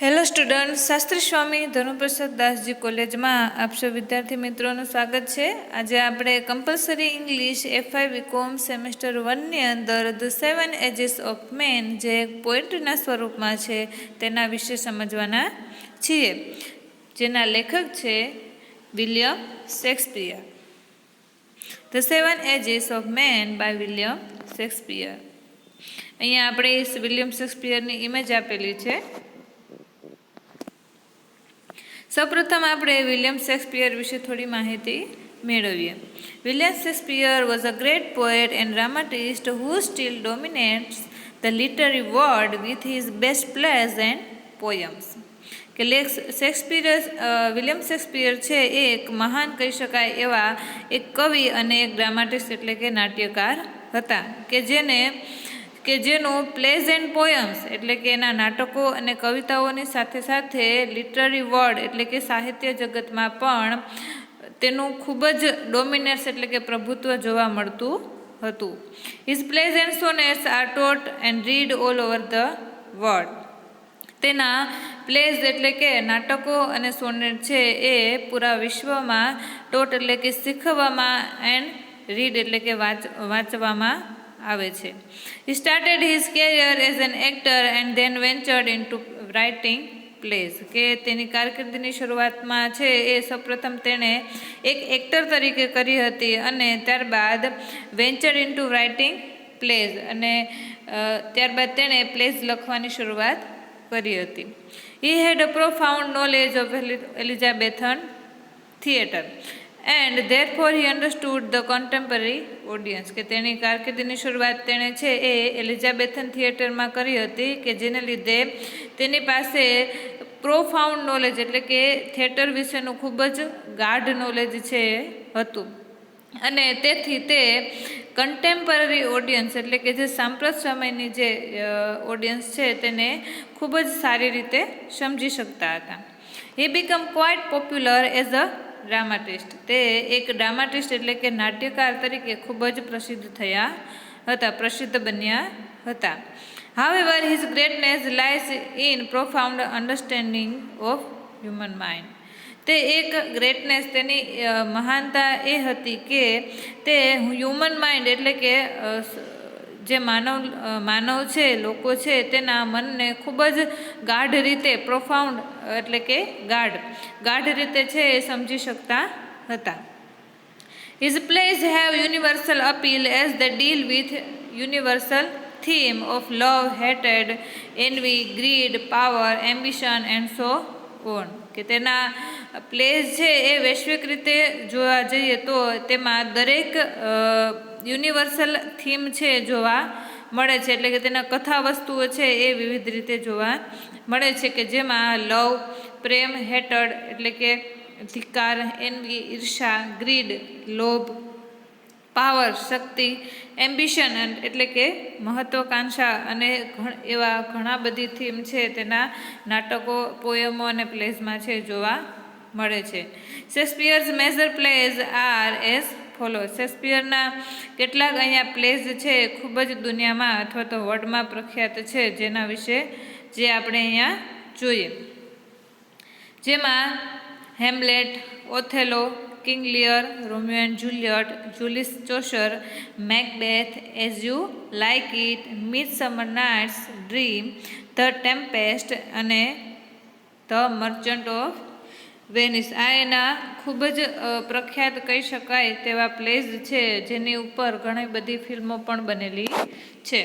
Hello student, Shastri Swami Dhanuprasad Dasji કોલેજમાં આપ સૌ વિદ્યાર્થી મિત્રોનું સ્વાગત છે. આજે આપણે compulsory English FI BCom semester 1ની અંદર ધ 7 એજીસ ઓફ મેન જે એક પોએટ્રીના સ્વરૂપમાં છે તેના વિશે સમજવાના છીએ, જેના લેખક છે William Shakespeare. The 7 ages of man by William Shakespeare. અહીંયા આપણે વિલિયમ શેક્સપિયરની ઇમેજ આપેલી છે. સૌપ્રથમ આપણે વિલિયમ શેક્સપિયર વિશે થોડી માહિતી મેળવીએ. William Shakespeare was a great poet and dramatist who still dominates the literary world with his best plays and poems. કે વિલિયમ શેક્સપિયર છે એ એક મહાન કહી શકાય એવા એક કવિ અને એક ડ્રામાટિસ્ટ એટલે કે નાટ્યકાર હતા, કે જેનું પ્લેઝ એન્ડ પોયમ્સ એટલે કે એના નાટકો અને કવિતાઓની સાથે સાથે લિટરરી વર્લ્ડ એટલે કે સાહિત્ય જગતમાં પણ તેનું ખૂબ જ ડોમિનેટ્સ એટલે કે પ્રભુત્વ જોવા મળતું હતું. His plays and sonnets are taught and read all over the world. તેના પ્લેઝ એટલે કે નાટકો અને સોનેટ છે એ પૂરા વિશ્વમાં ટોટ એટલે કે શીખવવામાં એન્ડ રીડ એટલે કે વાંચવામાં આવે છે. He started his career as an actor and then ventured into writing plays. કે તેની કારકિર્દીની શરૂઆતમાં છે એ સૌપ્રથમ તેણે એક એક્ટર તરીકે કરી હતી અને ત્યારબાદ વેન્ચર ઇન્ટુ રાઇટિંગ પ્લેઝ અને ત્યારબાદ તેણે પ્લેઝ લખવાની શરૂઆત કરી હતી. He had a profound knowledge of Elizabethan theatre and therefore he understood the contemporary audience. કે તેની કારકિર્દીની શરૂઆત તેણે છે એ એલિઝાબેથન થિયેટરમાં કરી હતી, કે જેને લીધે તેની પાસે પ્રોફાઉન્ડ નોલેજ એટલે કે થિયેટર વિશેનું ખૂબ જ ગાઢ નોલેજ છે હતું, અને તેથી તે કન્ટેમ્પરરી ઓડિયન્સ એટલે કે જે સાંપ્રત સમયની જે ઓડિયન્સ છે તેને ખૂબ જ સારી રીતે સમજી શકતા હતા. He became quite popular as a ડ્રામાટિસ્ટ. તે એક ડ્રામાટિસ્ટ એટલે કે નાટ્યકાર તરીકે ખૂબ જ પ્રસિદ્ધ બન્યા હતા. However, his greatness lies in profound understanding of human mind. તે એક ગ્રેટનેસ તેની મહાનતા એ હતી કે તે હ્યુમન માઇન્ડ એટલે કે જે માનવ છે, લોકો છે, તેના મનને ખૂબ જ ગાઢ રીતે પ્રોફાઉન્ડ એટલે કે ગાઢ રીતે છે એ સમજી શકતા હતા. His plays have universal appeal as they deal with universal theme of love, hatred, envy, greed, power, ambition and so on. કે તેના પ્લેઝ છે એ વૈશ્વિક રીતે જોવા જઈએ તો તેમાં દરેક યુનિવર્સલ થીમ છે જોવા મળે છે, એટલે કે તેના કથા વસ્તુઓ છે એ વિવિધ રીતે જોવા મળે છે, કે જેમાં લવ, પ્રેમ, હેટર્ડ એટલે કે ધિક્કાર, એન્વી, ઈર્ષા, ગ્રીડ, લોભ, પાવર, શક્તિ, એમ્બિશન એટલે કે મહત્વાકાંક્ષા અને એવા ઘણા બધી થીમ છે તેના નાટકો, પોયમો અને પ્લેઝમાં છે જોવા મળે છે. Shakespeare's major plays are as follow. શેક્સપિયરના કેટલાક અહીંયા પ્લેઝ છે ખૂબ જ દુનિયામાં અથવા તો વર્લ્ડમાં પ્રખ્યાત છે, જેના વિશે જે આપણે અહીંયા જોઈએ, જેમાં Hamlet, Othello, King Lear, Romeo and Juliet, Julius Caesar, Macbeth, as you like it, midsummer night's dream, the tempest અને ધ મર્ચન્ટ ઓફ વેનિસ. આ એના ખૂબ જ પ્રખ્યાત કહી શકાય તેવા પ્લેઝ છે, જેની ઉપર ઘણી બધી ફિલ્મો પણ બનેલી છે.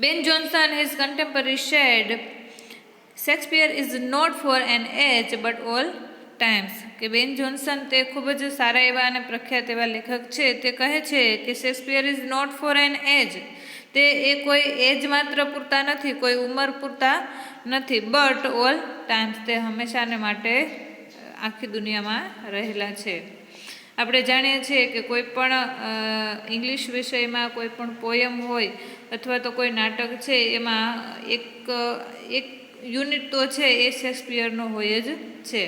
Ben Jonson his contemporary said Shakespeare is not for an age but all times. કે બેન જોન્સન તે ખૂબ જ સારા એવા અને પ્રખ્યાત એવા લેખક છે. તે કહે છે કે Shakespeare is not for an age. તે એ કોઈ એજ માત્ર પૂરતા નથી, કોઈ ઉંમર પૂરતા નથી, બટ ઓલ ટાઈમ્સ તે હંમેશાને માટે આખી દુનિયામાં રહેલા છે. આપણે જાણીએ છીએ કે કોઈ પણ ઇંગ્લિશ વિષયમાં કોઈ પણ પોયમ હોય અથવા તો કોઈ નાટક છે એમાં એક યુનિટ તો છે એ શેક્સપિયરનો હોય જ છે.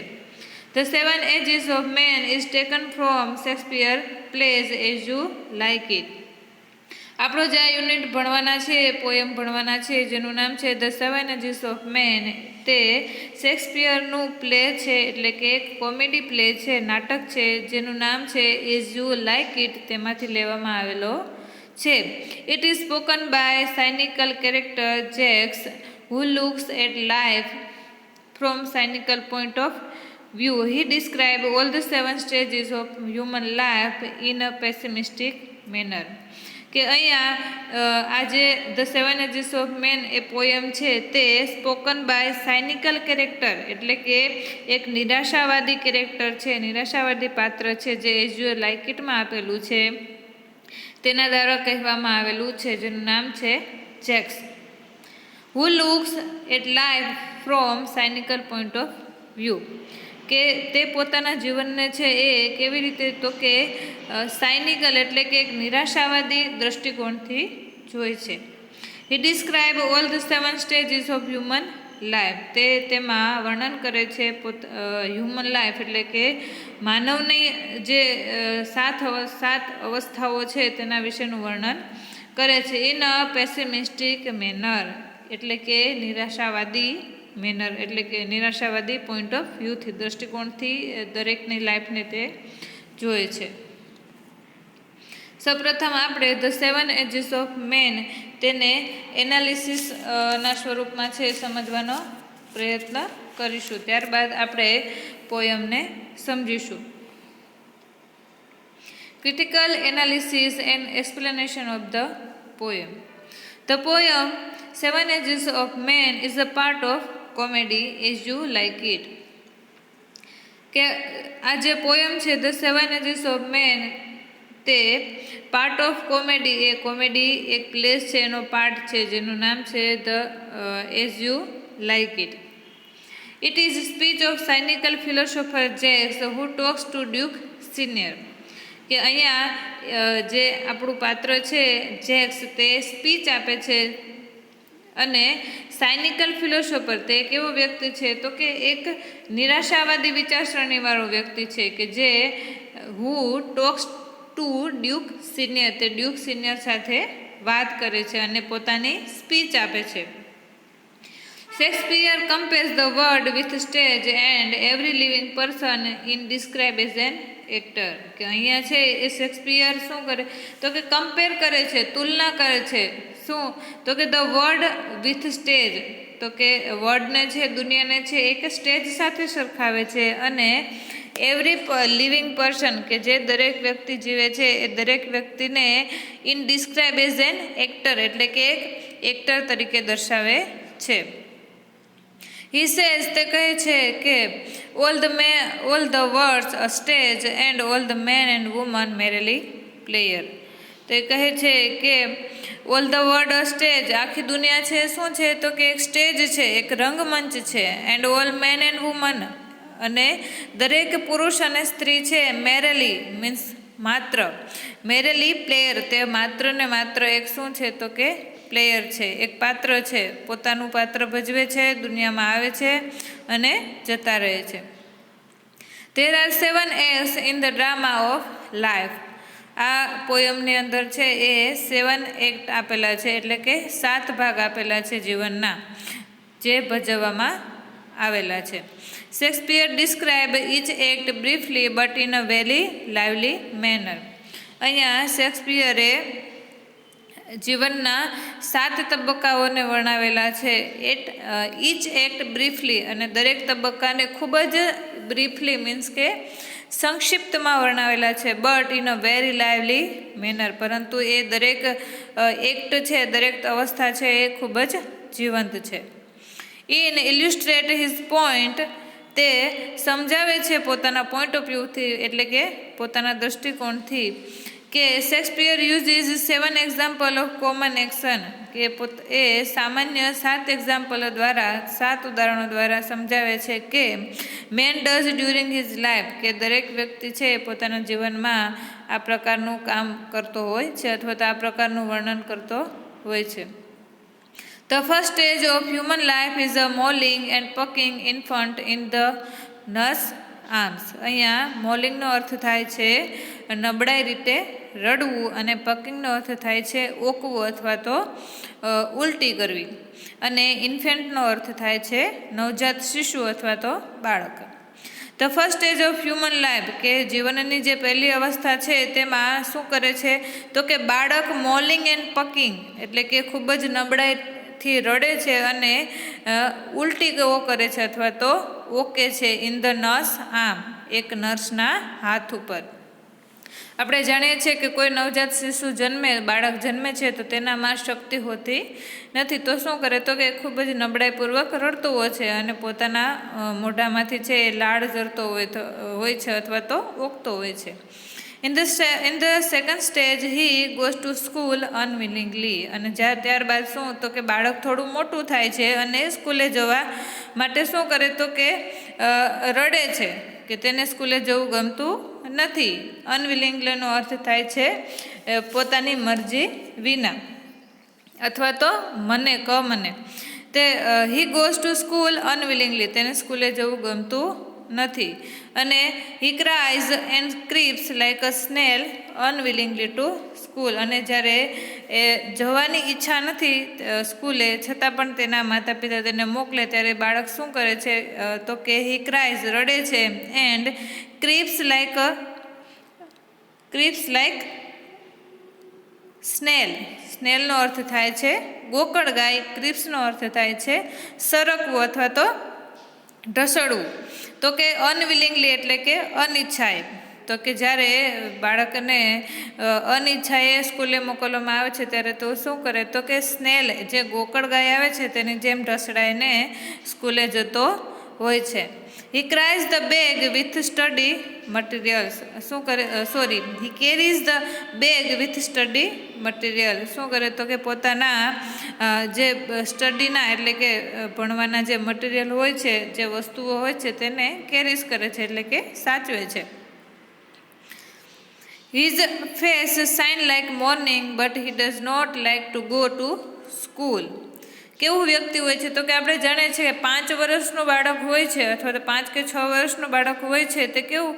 The 7 Ages of Man is taken from Shakespeare plays As You Like It. આપણો જે આ યુનિટ ભણવાના છે, પોયમ ભણવાના છે, જેનું નામ છે the seven ages of man, તે શેક્સપિયરનું પ્લે છે, એટલે કે એક કોમેડી પ્લે છે, નાટક છે, જેનું નામ છે એઝ યુ લાઇક ઇટ, તેમાંથી લેવામાં આવેલો છે. It is spoken by cynical character Jaques who looks at life from cynical point of view. He describes all the 7 stages of human life in a pessimistic manner. કે અહીંયા આ જે the seven ages of man એ poem છે તે spoken by cynical character, એટલે કે એક નિરાશાવાદી કેરેક્ટર છે, નિરાશાવાદી પાત્ર છે, જે એઝ યુ લાઇક ઇટમાં આપેલું છે, તેના દ્વારા કહેવામાં આવેલું છે, જેનું નામ છે jacks. who looks at life from cynical point of view. કે તે પોતાના જીવનને છે એ કેવી રીતે, તો કે સાયનિકલ એટલે કે એક નિરાશાવાદી દ્રષ્ટિકોણથી જોઈ છે. He describe all the 7 stages of human life. તે તેમાં વર્ણન કરે છે હ્યુમન લાઈફ એટલે કે માનવની જે 7 અવસ્થાઓ છે તેના વિશેનું વર્ણન કરે છે. ઇન અ પેસિમિસ્ટિક મેનર, એટલે કે નિરાશાવાદી મેનર, એટલે કે નિરાશાવાદી પોઈન્ટ ઓફ વ્યૂથી, દ્રષ્ટિકોણથી દરેકની લાઈફને તે જોએ છે. સૌપ્રથમ આપણે the seven ages of man તેને એનાલિસિસના સ્વરૂપમાં છે સમજવાનો પ્રયત્ન કરીશું. ત્યારબાદ આપણે પોયમને સમજીશું. Critical analysis and explanation of the poem. The poem Seven Ages of Man is a part of comedy as you like it. કે આ જે પોયમ છે the seven ages of man તે પાર્ટ ઓફ કોમેડી, એ comedy એક place છે એનો part છે, જેનું નામ છે the as you like it. It is speech of cynical philosopher Jaques who talks to duke senior. કે અહીંયા જે આપણું પાત્ર છે જેક્સ, તે સ્પીચ આપે છે, અને સાયનિકલ ફિલોસોફર તે કેવો વ્યક્તિ છે, તો કે એક નિરાશાવાદી વિચારસરણીવાળો વ્યક્તિ છે, કે જે who talks to duke senior, તે ડ્યુક સિનિયર સાથે વાત કરે છે અને પોતાની સ્પીચ આપે છે. Shakespeare compares the world with stage and every living person in describe as an actor. કે અહીંયા છે એ શેક્સપિયર શું કરે, તો કે કમ્પેર કરે છે, તુલના કરે છે. શું, તો કે ધ વર્લ્ડ વિથ સ્ટેજ, તો કે વર્લ્ડને છે, દુનિયાને છે, એક સ્ટેજ સાથે સરખાવે છે, અને એવરી લિવિંગ પર્સન, કે જે દરેક વ્યક્તિ જીવે છે એ દરેક વ્યક્તિને in describe as an actor, એટલે કે એક એક્ટર તરીકે દર્શાવે છે. He says, તે કહે છે કે all the words a stage and all the men and women merely player. તે કહે છે કે all the world a stage, આખી દુનિયા છે શું છે, તો કે એક સ્ટેજ છે, એક રંગમંચ છે. And all men and women, અને દરેક પુરુષ અને સ્ત્રી છે મેરેલી મીન્સ માત્ર, મેરેલી પ્લેયર, તે માત્ર ને માત્ર એક શું છે, તો કે પ્લેયર છે, એક પાત્ર છે, પોતાનું પાત્ર ભજવે છે, દુનિયામાં આવે છે અને જતા રહે છે. There are 7 acts in the drama of life. આ પોયમની અંદર છે એ 7 એક્ટ આપેલા છે, એટલે કે 7 ભાગ આપેલા છે જીવનના, જે ભજવવામાં આવેલા છે. Shakespeare describe each act briefly but in a very lively manner. અહીંયા શેક્સપિયરે જીવનના 7 તબક્કાઓને વર્ણવેલા છે. ઇચ એક્ટ બ્રીફલી, અને દરેક તબક્કાને ખૂબ જ બ્રીફલી મીન્સ કે સંક્ષિપ્તમાં વર્ણવેલા છે. But in a very lively manner, પરંતુ એ દરેક એક્ટ છે, દરેક અવસ્થા છે એ ખૂબ જ જીવંત છે. ઇન ઇલ્યુસ્ટ્રેટ હિઝ પોઈન્ટ, તે સમજાવે છે પોતાના પોઈન્ટ ઓફ વ્યૂથી, એટલે કે પોતાના દૃષ્ટિકોણથી, કે Shakespeare uses 7 example of common action, કે એ સામાન્ય 7 એક્ઝામ્પલો દ્વારા, 7 ઉદાહરણો દ્વારા સમજાવે છે કે man does during his life, કે દરેક વ્યક્તિ છે પોતાના જીવનમાં આ પ્રકારનું કામ કરતો હોય છે, અથવા તો આ પ્રકારનું વર્ણન કરતો હોય છે. The first stage of human life is a mauling and pucking infant in the nurse arms. અહીંયા મોલિંગનો અર્થ થાય છે નબળાઈ રીતે રડવું, અને પકિંગનો અર્થ થાય છે ઓકવું અથવા તો ઉલટી કરવી, અને ઇન્ફેન્ટનો અર્થ થાય છે નવજાત શિશુ અથવા તો બાળક. The first stage of human life, કે જીવનની જે પહેલી અવસ્થા છે તેમાં શું કરે છે તો કે બાળક મોલિંગ એન્ડ પકિંગ એટલે કે ખૂબ જ નબળાઈથી રડે છે અને ઉલટી કરે છે અથવા તો ઓકે છે ઇન ધ નર્સ આર્મ, એક નર્સના હાથ ઉપર. આપણે જાણીએ છીએ કે કોઈ નવજાત શિશુ બાળક જન્મે છે તો તેનામાં શક્તિ હોતી નથી, તો શું કરે તો કે ખૂબ જ નબળાઈપૂર્વક રડતો હોય છે અને પોતાના મોઢામાંથી છે એ લાળ ઝરતો હોય છે અથવા તો ઓકતો હોય છે. In the second stage he goes to school unwillingly, અને ત્યારબાદ શું તો કે બાળક થોડું મોટું થાય છે અને સ્કૂલે જવા માટે શું કરે તો કે રડે છે, કે તેને સ્કૂલે જવું ગમતું નથી. અનવિલિંગલીનો અર્થ થાય છે પોતાની મરજી વિના અથવા તો મને. તે he goes to school unwillingly, તેને સ્કૂલે જવું ગમતું નથી. અને he cries and creeps like a snail unwillingly to school, અને જ્યારે એ જવાની ઈચ્છા નથી સ્કૂલે છતાં પણ તેના માતા પિતા તેને મોકલે ત્યારે બાળક શું કરે છે તો કે હી ક્રાઇઝ રડે છે, એન્ડ ક્રીપ્સ લાઇક સ્નેલનો અર્થ થાય છે ગોકળગાય, ક્રીપ્સનો અર્થ થાય છે સરકવું અથવા તો ઢસડવું. તો કે અનવિલિંગલી એટલે કે અનિચ્છાએ, તો કે જ્યારે બાળકને અનિચ્છાએ સ્કૂલે મોકલવામાં આવે છે ત્યારે તો શું કરે તો કે સ્નેલ જે ગોકળગાય આવે છે તેની જેમ ઢસડાઈને સ્કૂલે જતો હોય છે. He cries the bag with study materials, he carries the bag with study material, શું કરે તો કે પોતાના જે સ્ટડીના એટલે કે ભણવાના જે મટીરિયલ હોય છે, જે વસ્તુઓ હોય છે તેને કેરીઝ કરે છે એટલે કે સાચવે છે. His face shine like morning but he does not like to go to school. કેવું વ્યક્તિ હોય છે તો કે આપણે જાણીએ છીએ કે 5 વર્ષનું બાળક હોય છે અથવા તો 5 કે 6 વર્ષનું બાળક હોય છે તે કેવું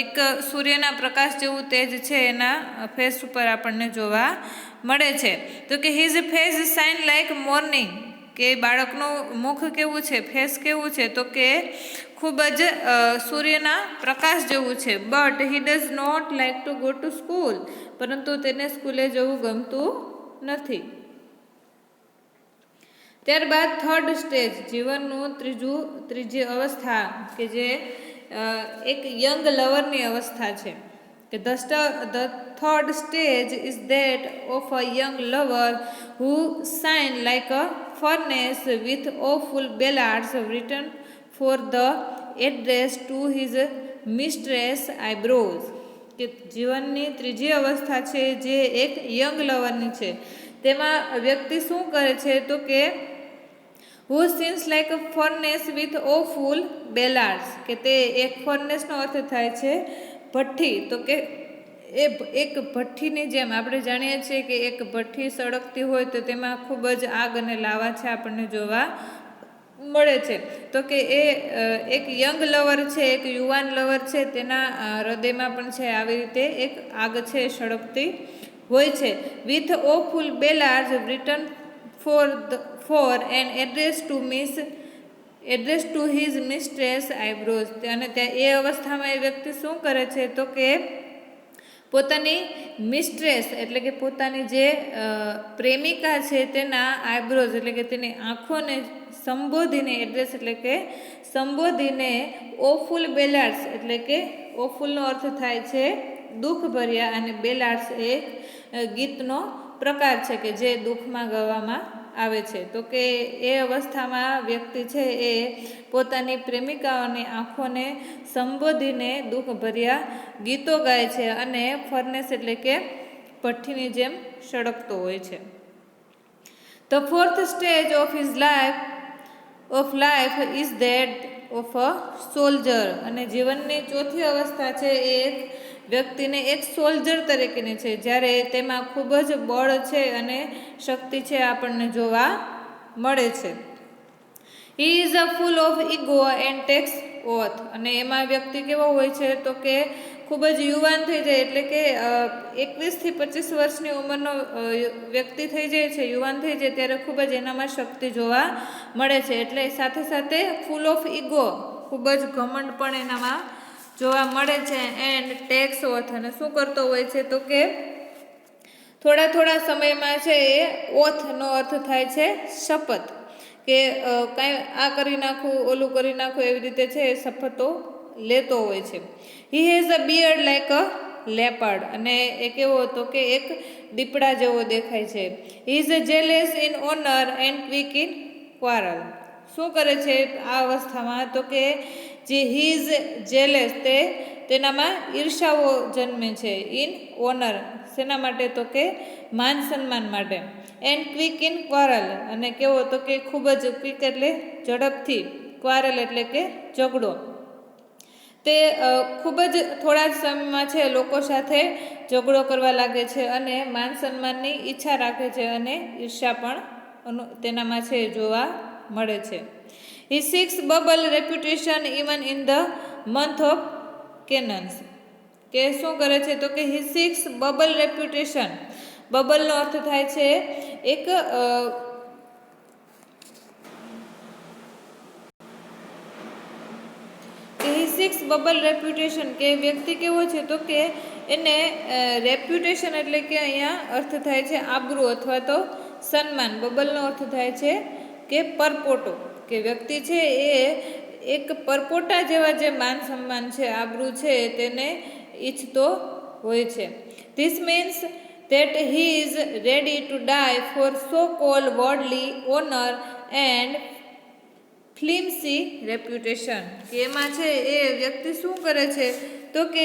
એક સૂર્યના પ્રકાશ જેવું તેજ છે એના ફેસ ઉપર આપણને જોવા મળે છે. તો કે his face shine like morning, કે બાળકનું મુખ કેવું છે, ફેસ કેવું છે તો કે ખૂબ જ સૂર્યના પ્રકાશ જેવું છે. But he does not like to go to school, પરંતુ તેને સ્કૂલે જવું ગમતું નથી. ત્યારબાદ થર્ડ સ્ટેજ, જીવનનું ત્રીજી અવસ્થા, કે જે એક યંગ લવરની અવસ્થા છે. કે the third stage is that of a young lover who shine like a furnace with woeful ballads written for the address to his mistress eyebrows. કે જીવનની ત્રીજી અવસ્થા છે જે એક યંગ લવરની છે. તેમાં વ્યક્તિ શું કરે છે તો કે who scenes like a furnace with woeful ballads, કે તે એક ફર્નેસનો અર્થ થાય છે ભઠ્ઠી. તો કે એ એક ભઠ્ઠીની જેમ આપણે જાણીએ છીએ કે એક ભઠ્ઠી સળગતી હોય તો તેમાં ખૂબ જ આગ અને લાવા છે આપણને જોવા મળે છે. તો કે એ એક યંગ લવર છે, એક યુવાન લવર છે, તેના હૃદયમાં પણ છે આવી રીતે એક આગ છે સળગતી હોય છે. With woeful ballads written for an address to his mistress eyebrows. અને ત્યાં એ અવસ્થામાં એ વ્યક્તિ શું કરે છે તો કે પોતાની મિસ્ટ્રેસ એટલે કે પોતાની જે પ્રેમિકા છે તેના આઈબ્રોઝ એટલે કે તેની આંખોને સંબોધીને, એડ્રેસ એટલે કે સંબોધીને ઓફુલ બેલાર્સ એટલે કે ઓફુલનો અર્થ થાય છે દુઃખભર્યા, અને બેલાર્સ એ ગીતનો પ્રકાર છે કે જે દુઃખમાં ગાવામાં આવે છે. તો કે એ અવસ્થામાં વ્યક્તિ છે એ પોતાની પ્રેમિકાઓની આંખોને સંબોધીને દુઃખભર્યા ગીતો ગાય છે અને ફર્નેસ એટલે કે ભઠ્ઠીની જેમ સળગતો હોય છે. The fourth stage of life is that of a soldier, અને જીવનની ચોથી અવસ્થા છે એ એક વ્યક્તિને એક સોલ્જર તરીકેની છે, જ્યારે તેમાં ખૂબ જ બળ છે અને શક્તિ છે આપણને જોવા મળે છે. He is a full of ego and tax oath, અને એમાં વ્યક્તિ કેવો હોય છે તો કે ખૂબ જ યુવાન થઈ જાય, એટલે કે 21 થી 25 વર્ષની ઉંમરનો વ્યક્તિ થઈ જાય છે, યુવાન થઈ જાય ત્યારે ખૂબ જ એનામાં શક્તિ જોવા મળે છે. એટલે સાથે સાથે ફૂલ ઓફ ઈગો, ખૂબ જ ઘમંડ પણ એનામાં જોવા મળે છે. એન્ડ ટેક્સ ઓથ, અને શું કરતો હોય છે તો કે થોડા સમયમાં છે એ ઓથનો અર્થ થાય છે શપથ, કે કાંઈ આ કરી નાખું, ઓલું કરી નાખું, એવી રીતે છે એ શપથો લેતો હોય છે. He has a beard like a leopard, અને એ કેવો હતો કે એક દીપડા જેવો દેખાય છે. He is jealous in honour and quick in quarrel. શું કરે છે આ અવસ્થામાં તો કે જે હી ઇઝ જેલેસ, તેનામાં ઈર્ષાઓ જન્મે છે. ઇન ઓનર, શેના માટે તો કે માન સન્માન માટે. એન્ડ ક્વિક ઇન ક્વારલ, અને કેવો તો કે ખૂબ જ ક્વિક એટલે ઝડપથી, ક્વારલ એટલે કે ઝઘડો. તે ખૂબ જ થોડા જ સમયમાં છે લોકો સાથે ઝઘડો કરવા લાગે છે અને માન સન્માનની ઈચ્છા રાખે છે, અને ઈર્ષા પણ તેનામાં છે જોવા મળે છે. He seeks bubble reputation even in the month of cannons, કે શું કરે છે તો કે હી સિક્સ બબલ રેપ્યુટેશન. બબલનો અર્થ થાય છે એક સિક્સ બબલ રેપ્યુટેશન, કે વ્યક્તિ કેવો છે તો કે એને રેપ્યુટેશન એટલે કે અહીંયા અર્થ થાય છે આબરૂ અથવા તો સન્માન. બબલનો અર્થ થાય છે કે પરપોટો, કે વ્યક્તિ છે એ એક પરપોટા જેવા જે માન સન્માન છે, આબરૂ છે, તેને ઈચ્છતો હોય છે. This means that he is ready to die for so called worldly honor and flimsy reputation, કે એમાં છે એ વ્યક્તિ શું કરે છે તો કે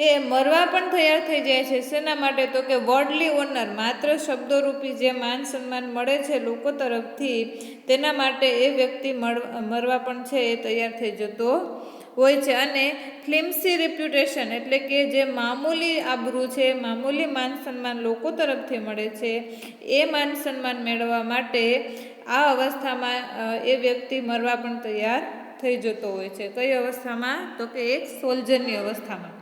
એ મરવા પણ તૈયાર થઈ જાય છે. શેના માટે તો કે વર્ડલી ઓનર, માત્ર શબ્દોરૂપી જે માન સન્માન મળે છે લોકો તરફથી, તેના માટે એ વ્યક્તિ મરવા પણ છે એ તૈયાર થઈ જતો હોય છે. અને ફ્લિમ્સી રેપ્યુટેશન એટલે કે જે મામૂલી આબરૂ છે, મામૂલી માન સન્માન લોકો તરફથી મળે છે, એ માન સન્માન મેળવવા માટે આ અવસ્થામાં એ વ્યક્તિ મરવા પણ તૈયાર થઈ જતો હોય છે. કઈ અવસ્થામાં તો કે એક સોલ્જરની અવસ્થામાં,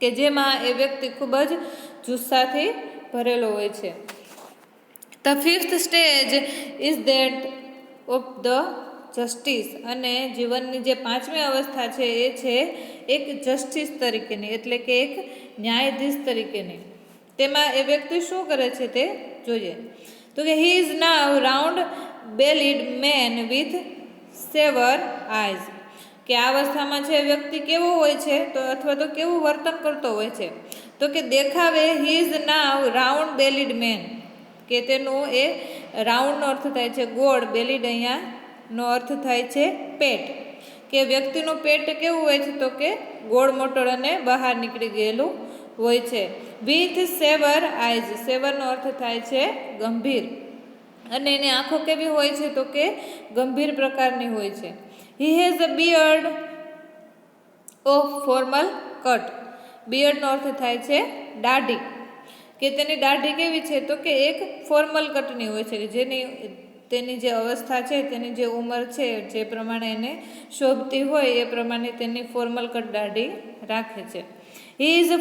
કે જેમાં એ વ્યક્તિ ખૂબ જ જુસ્સાથી ભરેલો હોય છે. The fifth stage is that of the justice, અને જીવનની જે 5મી અવસ્થા છે એ છે એક જસ્ટિસ તરીકેની, એટલે કે એક ન્યાયાધીશ તરીકેની. તેમાં એ વ્યક્તિ શું કરે છે તે જોઈએ તો કે he is now round bellied man with severe eyes, કે આ અવસ્થામાં છે વ્યક્તિ કેવો હોય છે તો અથવા તો કેવું વર્તન કરતો હોય છે તો કે દેખાવે he is now round bellied man, કે તેનું એ રાઉન્ડનો અર્થ થાય છે ગોળ, બેલીડ અહીંયાનો અર્થ થાય છે પેટ, કે વ્યક્તિનું પેટ કેવું હોય છે તો કે ગોળ મોટળ અને બહાર નીકળી ગયેલું હોય છે. વિથ સેવર આઈઝ, સેવરનો અર્થ થાય છે ગંભીર, અને એની આંખો કેવી હોય છે તો કે ગંભીર પ્રકારની હોય છે. He has a beard of formal cut, બિયર્ડનો અર્થ થાય છે દાઢી, કે તેની દાઢી કેવી છે તો કે એક ફોર્મલ કટની હોય છે, તેની જે અવસ્થા છે, તેની જે ઉંમર છે, જે પ્રમાણે એને શોભતી હોય એ પ્રમાણે તેની ફોર્મલ કટ દાઢી રાખે છે. He is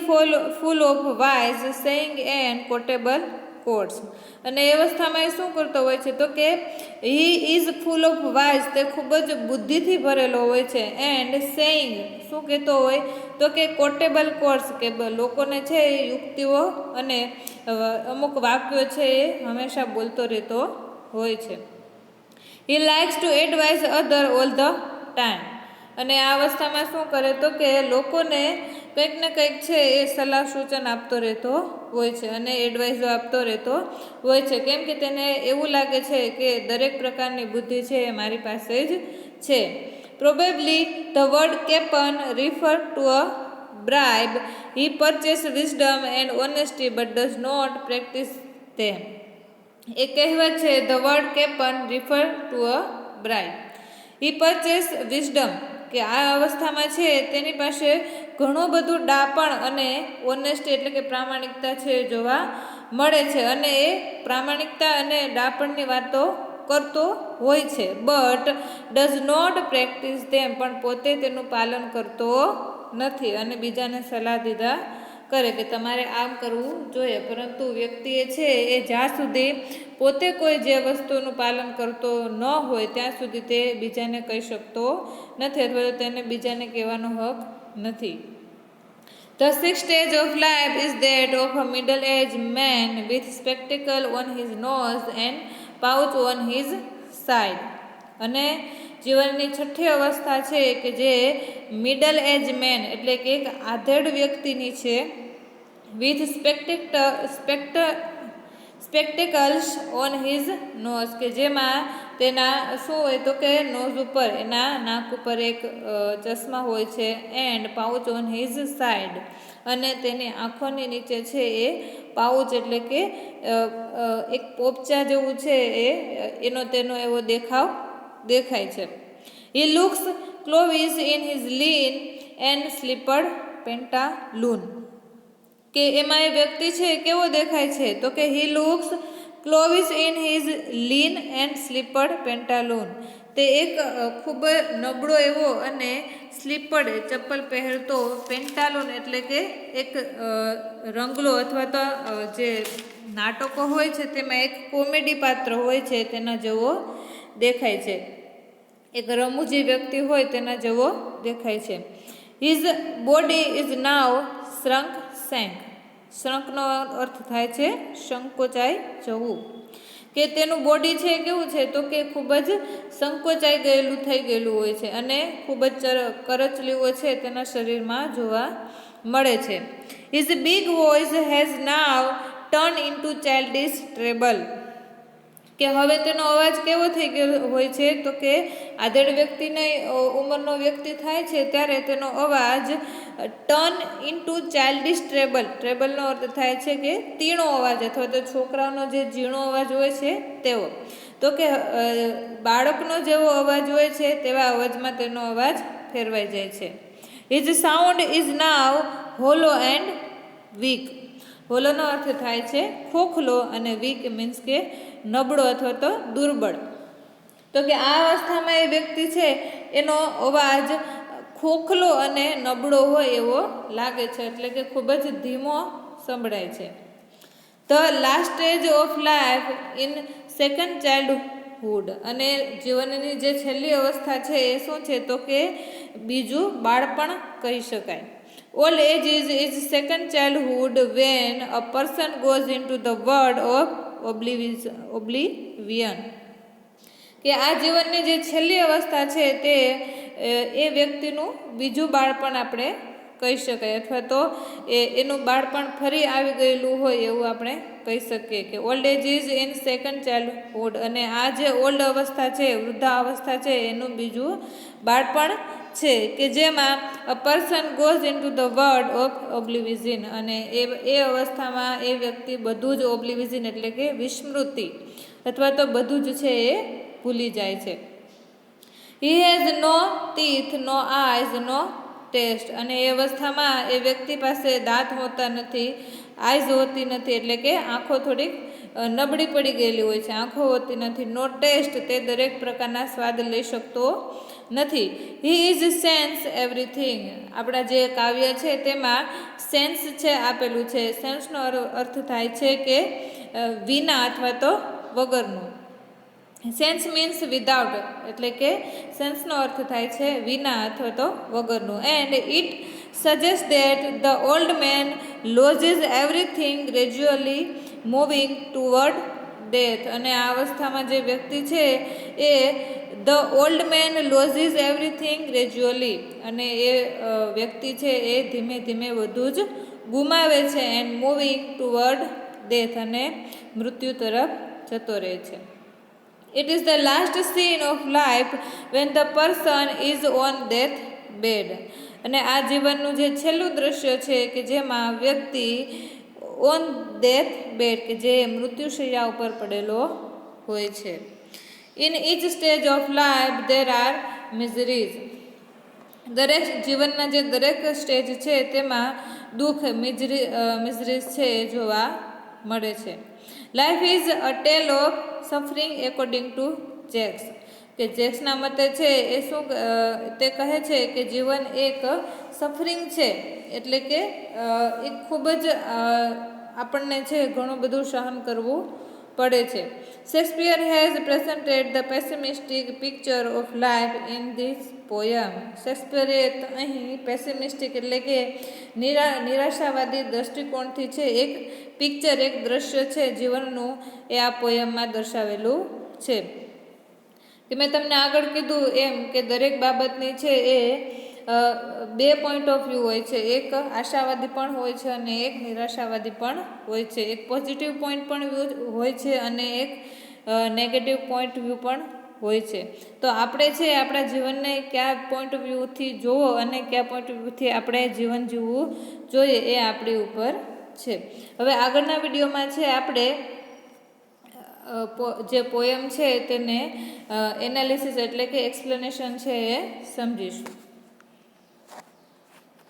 full of wise saying and quotable quotes, અને એ અવસ્થામાં એ શું કરતો હોય છે તો કે he is full of wise, તે ખૂબ જ બુદ્ધિથી ભરેલો હોય છે. એન્ડ સેઇંગ, શું કહેતો હોય તો કે કોટેબલ કોટ્સ, કે લોકોને છે એ યુક્તિઓ અને અમુક વાક્યો છે એ હંમેશા બોલતો રહેતો હોય છે. He likes to advise other all the time, અને આ અવસ્થામાં શું કરે તો કે લોકોને કંઈક ને કંઈક છે એ સલાહ સૂચન આપતો રહેતો હોય છે અને એડવાઇઝો આપતો રહેતો હોય છે, કેમ કે તેને એવું લાગે છે કે દરેક પ્રકારની બુદ્ધિ છે એ મારી પાસે જ છે. Probably the word capon refer to a bribe, he purchase wisdom and honesty but does not practice them. એ કહેવત છે the word capon refer to a bribe, he purchase wisdom, કે આ અવસ્થામાં છે તેની પાસે ઘણું બધું ડાપણ અને ઓનેસ્ટી એટલે કે પ્રામાણિકતા છે જોવા મળે છે, અને એ પ્રામાણિકતા અને ડાપણની વાતો કરતો હોય છે. બટ ડઝ નોટ પ્રેક્ટિસ ધેમ, પણ પોતે તેનું પાલન કરતો નથી અને બીજાને સલાહ દીધા કરે કે તમારે આમ કરવું જોઈએ, પરંતુ વ્યક્તિએ છે એ જ્યાં સુધી પોતે કોઈ જે વસ્તુનું પાલન કરતો ન હોય ત્યાં સુધી તે બીજાને કહી શકતો નથી અથવા તો તેને બીજાને કહેવાનો હક નથી. The sixth stage of life is that of a middle-aged man with spectacle on his nose and pouch on his side. અને જીવનની છઠ્ઠી અવસ્થા છે કે જે મિડલ એજ મેન એટલે કે એક આધેડ વ્યક્તિની છે. વિથ સ્પેક્ટેકલ્સ ઓન હિઝ નોઝ કે જેમાં તેના શું હોય તો કે નોઝ ઉપર એના નાક ઉપર એક ચશ્મા હોય છે. And pouch on his side અને તેની આંખોની નીચે છે એ પાઉચ એટલે કે એક પોપચા જેવું છે એનો તેનો એવો દેખાય છે. He looks clownish in his lean and slippered pantaloon કે એમાં એ વ્યક્તિ છે કેવો દેખાય છે તો કે he looks clownish in his lean and slippered pantaloon. તે એક ખૂબ નબળો એવો અને સ્લીપર્ડ ચપ્પલ પહેરતો પેન્ટાલૂન એટલે કે એક રંગલો અથવા તો જે નાટકો હોય છે તેમાં એક કોમેડી પાત્ર હોય છે તેના જેવો દેખાય છે. એક રમૂજી વ્યક્તિ હોય તેના જેવો દેખાય છે. His body is now shrunk. શ્રંકનો અર્થ થાય છે સંકોચાઈ જવું, કે તેનું બોડી છે કેવું છે તો કે ખૂબ જ સંકોચાઈ ગયેલું થઈ ગયેલું હોય છે અને ખૂબ જ કરચલીઓ છે તેના શરીરમાં જોવા મળે છે. His big voice has now turn into childish treble કે હવે તેનો અવાજ કેવો થઈ ગયો હોય છે તો કે આધેડ વ્યક્તિની ઉંમરનો વ્યક્તિ થાય છે ત્યારે તેનો અવાજ ટર્ન ઇન્ટુ ચાઇલ્ડિશ ટ્રેબલનો અર્થ થાય છે કે તીણો અવાજ અથવા તો છોકરાઓનો જે ઝીણો અવાજ હોય છે તેવો, તો કે બાળકનો જેવો અવાજ હોય છે તેવા અવાજમાં તેનો અવાજ ફેરવાઈ જાય છે. His sound is now hollow and weak. હોલોનો અર્થ થાય છે ખોખલો અને વીક મીન્સ કે નબળો અથવા તો દુર્બળ. તો કે આ અવસ્થામાં એ વ્યક્તિ છે એનો અવાજ ખોખલો અને નબળો હોય એવો લાગે છે એટલે કે ખૂબ જ ધીમો સંભળાય છે. The last stage of life in second childhood અને જીવનની જે છેલ્લી અવસ્થા છે એ શું છે તો કે બીજું બાળપણ કહી શકાય. Old age is second childhood when a person goes into the world of oblivion. કે આ જીવનની જે છેલ્લી અવસ્થા છે તે એ વ્યક્તિનું બીજું બાળપણ આપણે કહી શકાય અથવા તો એનું બાળપણ ફરી આવી ગયેલું હોય એવું આપણે કહી શકીએ કે old age is in second childhood અને આ જે ઓલ્ડ અવસ્થા છે વૃદ્ધા અવસ્થા છે એનું બીજું બાળપણ છે કે જેમાં a person goes in to the world of oblivion અને એ અવસ્થામાં એ વ્યક્તિ બધું જ ઓબ્લિવિઝન એટલે કે વિસ્મૃતિ અથવા તો બધું જ છે એ ભૂલી જાય છે. He has no teeth, no eyes, no taste અને એ અવસ્થામાં એ વ્યક્તિ પાસે દાંત હોતા નથી, આઈઝ હોતી નથી એટલે કે આંખો થોડીક નબળી પડી ગયેલી હોય છે, આંખો હોતી નથી, નો ટેસ્ટ તે દરેક પ્રકારના સ્વાદ લઈ શકતો નથી. He is sense everything. આપણા જે કાવ્ય છે તેમાં સેન્સ છે આપેલું છે. સેન્સનો અર્થ થાય છે કે વિના અથવા તો વગરનું. સેન્સ મીન્સ વિધાઉટ એટલે કે સેન્સનો અર્થ થાય છે વિના અથવા તો વગરનું. And it suggest that the old man loses everything gradually moving toward death અને આ અવસ્થામાં જે વ્યક્તિ છે એ the old man loses everything gradually અને એ વ્યક્તિ છે એ ધીમે ધીમે બધું જ ગુમાવે છે. એન્ડ મૂવિંગ ટુવર્ડ ડેથ અને મૃત્યુ તરફ જતો રહે છે. It is the last scene of life when the person is on death bed. અને આ જીવનનું જે છેલ્લું દ્રશ્ય છે કે જેમાં વ્યક્તિ ઓન ડેથ બેડ કે જે મૃત્યુશૈયા ઉપર પડેલો હોય છે. In each stage of life there are miseries. દરેક જીવનના જે દરેક સ્ટેજ છે તેમાં દુઃખ મિઝરીઝ છે એ જોવા મળે છે. Life is a tale of suffering according to Jacques. કે જેક્સના મતે છે એ શું તે કહે છે કે જીવન એક સફરિંગ છે, એટલે કે એક ખૂબ જ આપણને છે ઘણું બધું સહન કરવું પડે છે. Shakespeare has presented the pessimistic picture of life in this poem. શેક્સપિયરે અહીં પેસિમિસ્ટિક એટલે કે નિરાશાવાદી દ્રષ્ટિકોણથી છે એક પિક્ચર, એક દ્રશ્ય છે જીવનનું, એ આ પોયમમાં દર્શાવેલું છે. કે મેં તમને આગળ કીધું એમ કે દરેક બાબતની છે એ બે પોઈન્ટ ઓફ વ્યૂ હોય છે. એક આશાવાદી પણ હોય છે અને એક નિરાશાવાદી પણ હોય છે. એક પોઝિટિવ પોઈન્ટ પણ હોય છે અને એક નેગેટિવ પોઈન્ટ વ્યૂ પણ હોય છે. તો આપણે છે આપણા જીવનને કયા પોઈન્ટ ઓફ વ્યૂથી જોવો અને કયા પોઈન્ટ ઓફ વ્યૂથી આપણે જીવન જીવવું જોઈએ એ આપણી ઉપર છે. હવે આગળના વિડીયોમાં છે આપણે જે પોયમ છે તેને એનાલિસિસ એટલે કે એક્સપ્લેનેશન છે એ સમજીશું.